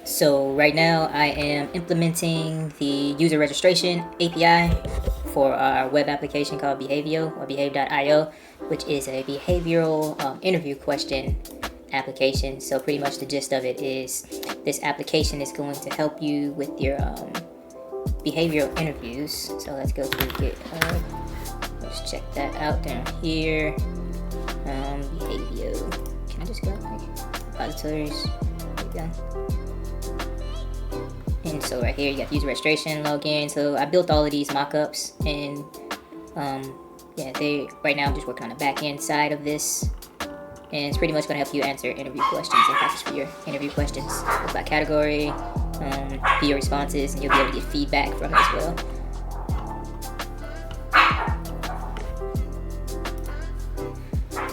So right now I am implementing the user registration API for our web application called Behavio or behave.io, which is a behavioral interview question application. So pretty much the gist of it is this application is going to help you with your behavioral interviews. So let's go to GitHub. Let's check that out down here. Behavio. Can I just go like repositories? There we go. And so right here you got user registration, login. So I built all of these mockups, and yeah, right now I'm just working on the back end side of this, and it's pretty much going to help you answer interview questions and practice for your interview questions. Look by category, view your responses, and you'll be able to get feedback from it as well.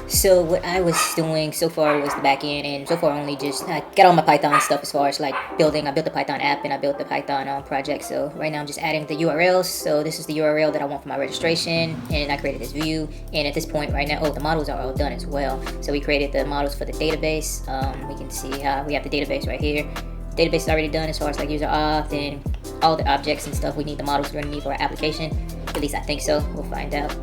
So what I was doing so far was the back end, and so far only just I got all my Python stuff as far as like building. I built the Python app and I built the Python project. So right now I'm just adding the URLs. So this is the URL that I want for my registration, and I created this view. And at this point right now, the models are all done as well. So we created the models for the database. We can see how we have the database right here. Database is already done as far as like user auth and all the objects and stuff we need the models we're gonna need for our application. At least I think so. We'll find out.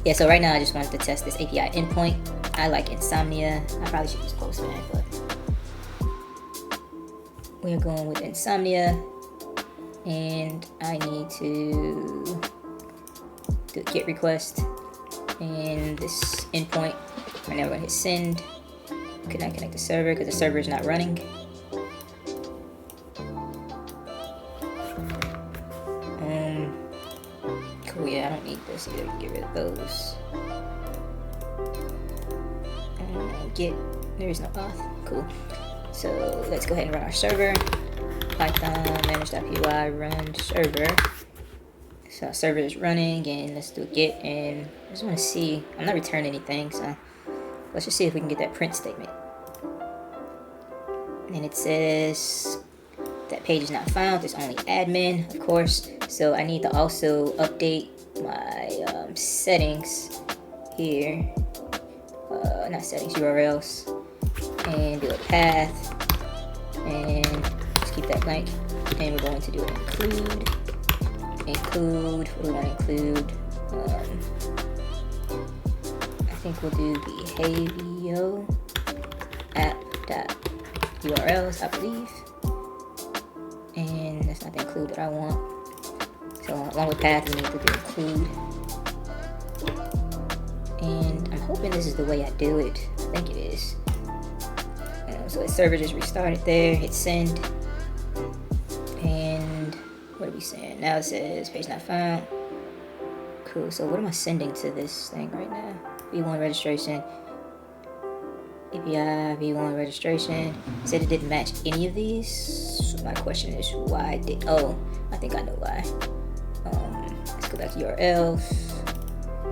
Yeah, so right now I just wanted to test this API endpoint. I like Insomnia. I probably should use Postman, but we're going with Insomnia, and I need to do a GET request, and this endpoint. Right now we're gonna hit send. Could not connect the server because the server is not running. Cool, yeah, I don't need this either. Get rid of those. Get, there is no auth. Cool. So let's go ahead and run our server. Python manage.py run server. So our server is running, and let's do a get. And I just want to see, I'm not returning anything, so let's just see if we can get that print statement. And it says that page is not found. There's only admin, of course. So I need to also update my settings here. Not settings, URLs. And do a path. And just keep that blank. And we're going to do an include. Include, what do we want to include? I think we'll do behavio app.urls, I believe. And that's not the include that I want. So along with path, we need to do include. And I'm hoping this is the way I do it. I think it is. So the server just restarted there. Hit send. And what are we saying? Now it says page not found. Cool. So what am I sending to this thing right now? V1 registration. API V1 registration. It said it didn't match any of these. So my question is why did? Oh, I think I know why. Let's go back to URLs.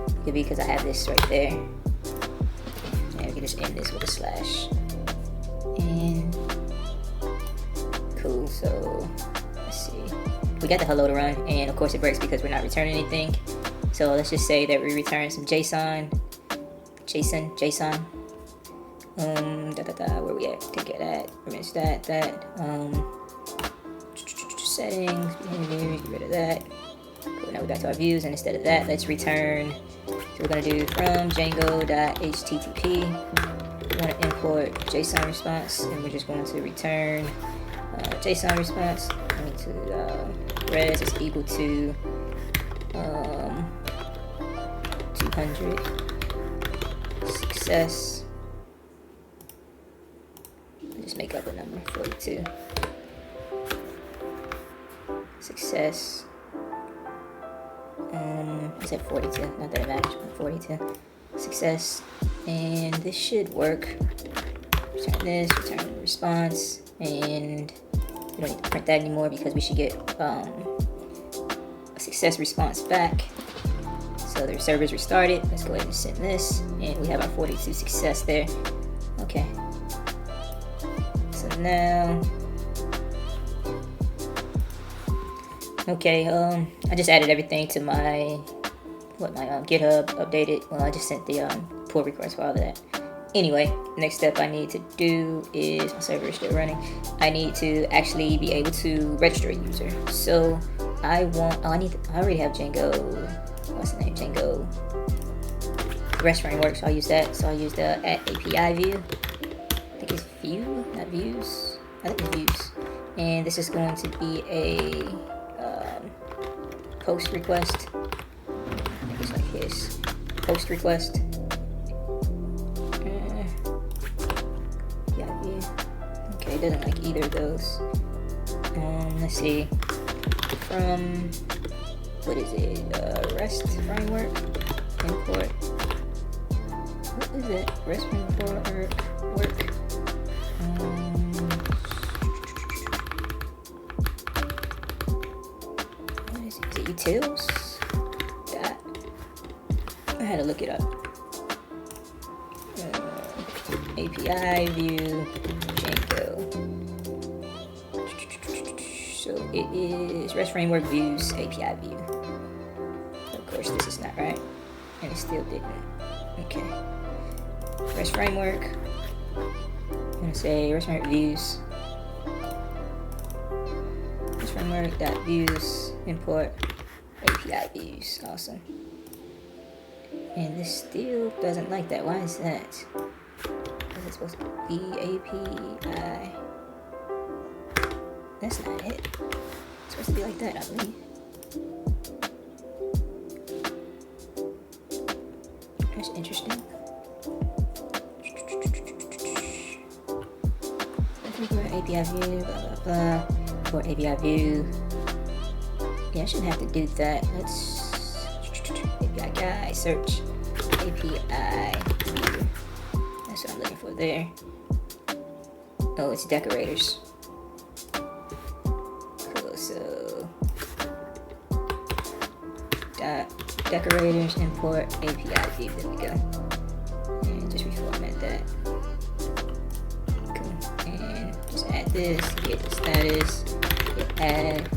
It could be because I have this right there. And we can just end this with a slash. And cool. So let's see. We got the hello to run, and of course it breaks because we're not returning anything. So let's just say that we return some JSON. Where we at? Take it at. Remove that. Settings, behavior, get rid of that. Cool, now we're back to our views, and instead of that, let's return. So we're going to do from django.http. We want to import JSON response, and we're just going to return JSON response. Res is equal to 200. Success. Just make up a number, 42. Success. I said 42, not that it matters, but 42. Success. And this should work. Return this, return the response, and we don't need to print that anymore because we should get a success response back. So the server's restarted. Let's go ahead and send this, and we have our 42 success there. Okay. So now, okay, I just added everything to my GitHub updated. Well, I just sent the pull request for all of that. Anyway, next step I need to do is, my server is still running, I need to actually be able to register a user. So I already have Django, what's the name, Django REST framework, so I'll use that. So I'll use the API view, I think it's view, not views, I think it's views. And this is going to be a post request, I think it's like this, post request. Okay, it doesn't like either of those. Let's see. From, what is it? REST framework import. What is it? REST framework work. What is it? Is it utils? That. I had to look it up. API view Django. So it is REST framework views API view. Of course, this is not right, and it still didn't. Okay. REST framework. I'm gonna say REST framework views. REST framework dot views import API views. Awesome. And this still doesn't like that. Why is that? It's supposed to be API. That's not it. It's supposed to be like that, I believe. That's interesting. API view, blah blah blah. For API view. Yeah, I shouldn't have to do that. Let's API guy search API view. That's what I'm looking for there. Oh, it's decorators. Cool, so decorators import API view. There we go. And just reformat that. Cool. And just add this, get the status, get add,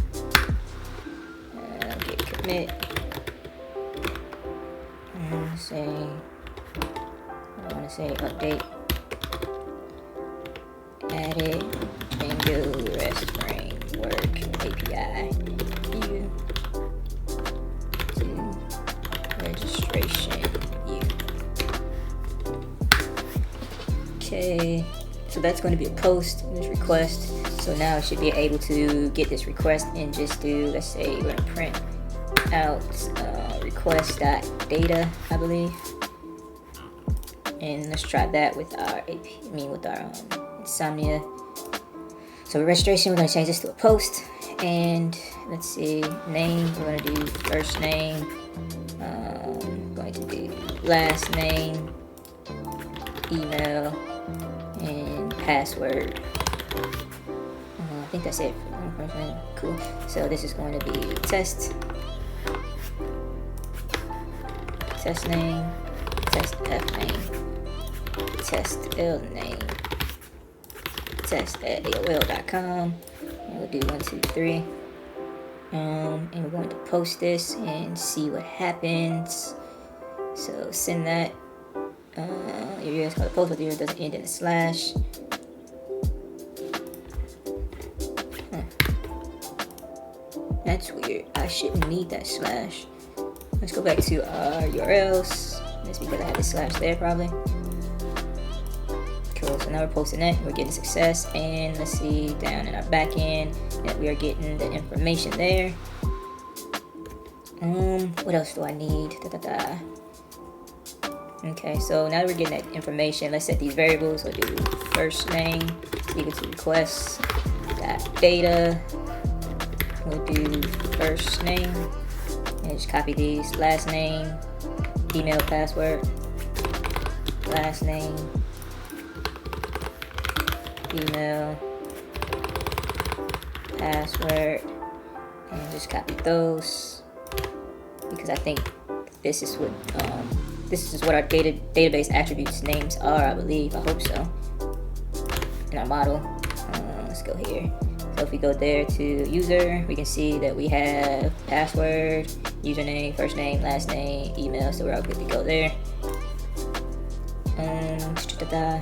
get commit. And say, I want to say update, added Django REST framework API view to registration view. Okay, so that's going to be a post in this request. So now I should be able to get this request and just do, let's say we're going to print out request.data, I believe. And let's try that with our Insomnia. So registration, we're going to change this to a post. And let's see, name, we're going to do first name. Going to do last name, email, and password. I think that's it for one person. Cool. So this is going to be test name, test F name, test L name, test at AOL.com, and we'll do 1, 2, 3. And we're going to post this and see what happens. So send that. Your URL is called a post, but the URL doesn't end in a slash. That's weird. I shouldn't need that slash. Let's go back to our URLs. That's because I had the slash there probably. Cool, so now we're posting that. We're getting success. And let's see down in our backend that we are getting the information there. What else do I need? Okay, so now that we're getting that information, let's set these variables. We'll do first name equal to request data. We'll do first name and just copy these. Last name, email, password. Last name, email, password, and just copy those because I think this is what our database attributes names are, I believe. I hope so. In our model, let's go here. So if we go there to user, we can see that we have password, username, first name, last name, email. So we're all good to go there.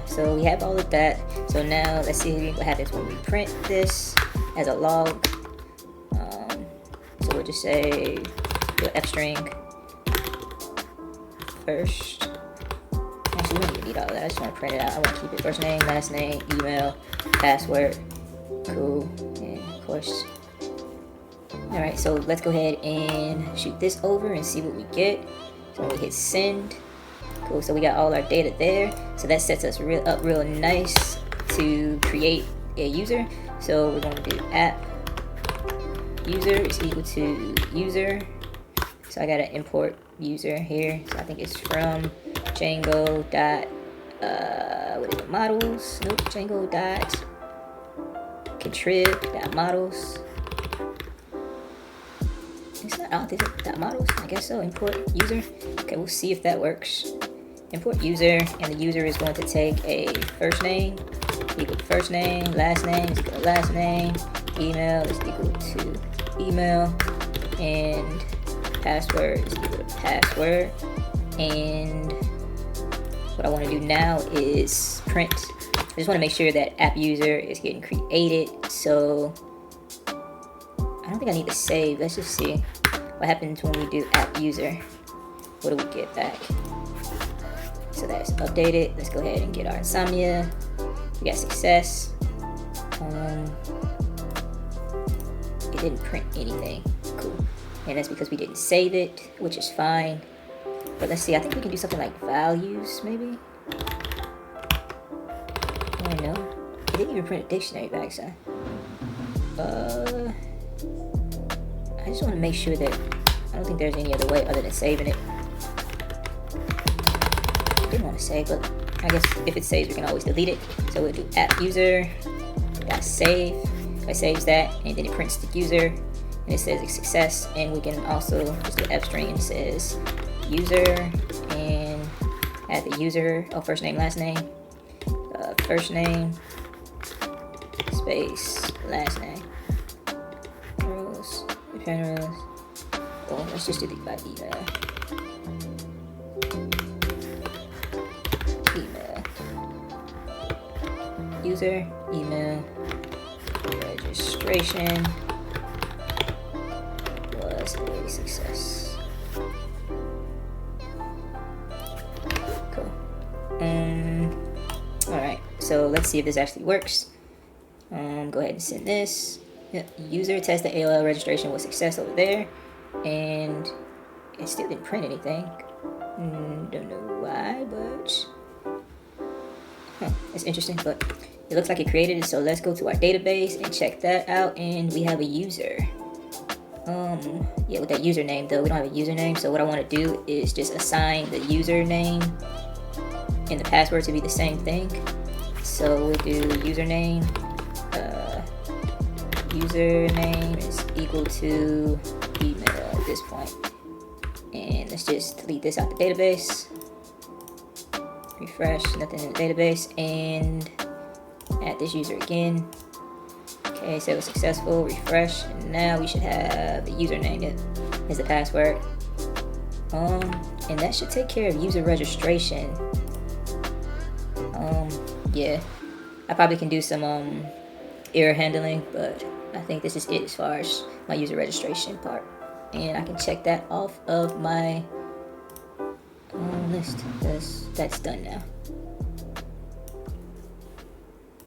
So we have all of that. So now let's see what happens when we print this as a log. So we'll just say do f string first. Actually, we don't even need all of that. I just want to print it out. I want to keep it first name, last name, email, password. Cool. And of course. Alright, so let's go ahead and shoot this over and see what we get. So when we hit send, cool, so we got all our data there. So that sets us up real nice to create a user. So we're going to do app user is equal to user. So I got to import user here. So I think it's from Django dot what is it, models? Nope, Django dot contrib dot models. It's not out there dot models. I guess so. Import user. Okay, we'll see if that works. Import user, and the user is going to take a first name equal to first name, last name is equal to last name, email is equal to email, and password is equal to password. And what I want to do now is print. I just want to make sure that app user is getting created. So I don't think I need to save. Let's just see what happens when we do app user. What do we get back? So that's updated. Let's go ahead and get our insomnia. We got success. It didn't print anything. Cool. And that's because we didn't save it, which is fine. But let's see, I think we can do something like values, maybe? I don't know. It didn't even print a dictionary back, so. I just want to make sure that I don't think there's any other way other than saving it. I didn't want to save, but I guess if it saves, we can always delete it. So we'll do app user dot save. It saves that, and then it prints the user, and it says it's success. And we can also just do f string and it says user, and add the user, first name, last name, first name space last name. Rows, return rows. Well, let's just do the by email. User, email, registration was a success. Cool. Alright, so let's see if this actually works. Go ahead and send this. Yep. User test the AOL registration was success over there, and it still didn't print anything. Don't know why, but it's interesting, but it looks like it created it. So let's go to our database and check that out, and we have a user. Yeah, with that username though, we don't have a username. So what I want to do is just assign the username and the password to be the same thing. So we'll do username. Username is equal to email at this point, and let's just delete this out the database. Refresh, nothing in the database, and add this user again. Okay, so it was successful. Refresh, and now we should have the username as the password. And that should take care of user registration. Yeah, I probably can do some error handling, but I think this is it as far as my user registration part, and I can check that off of my list. That's done now.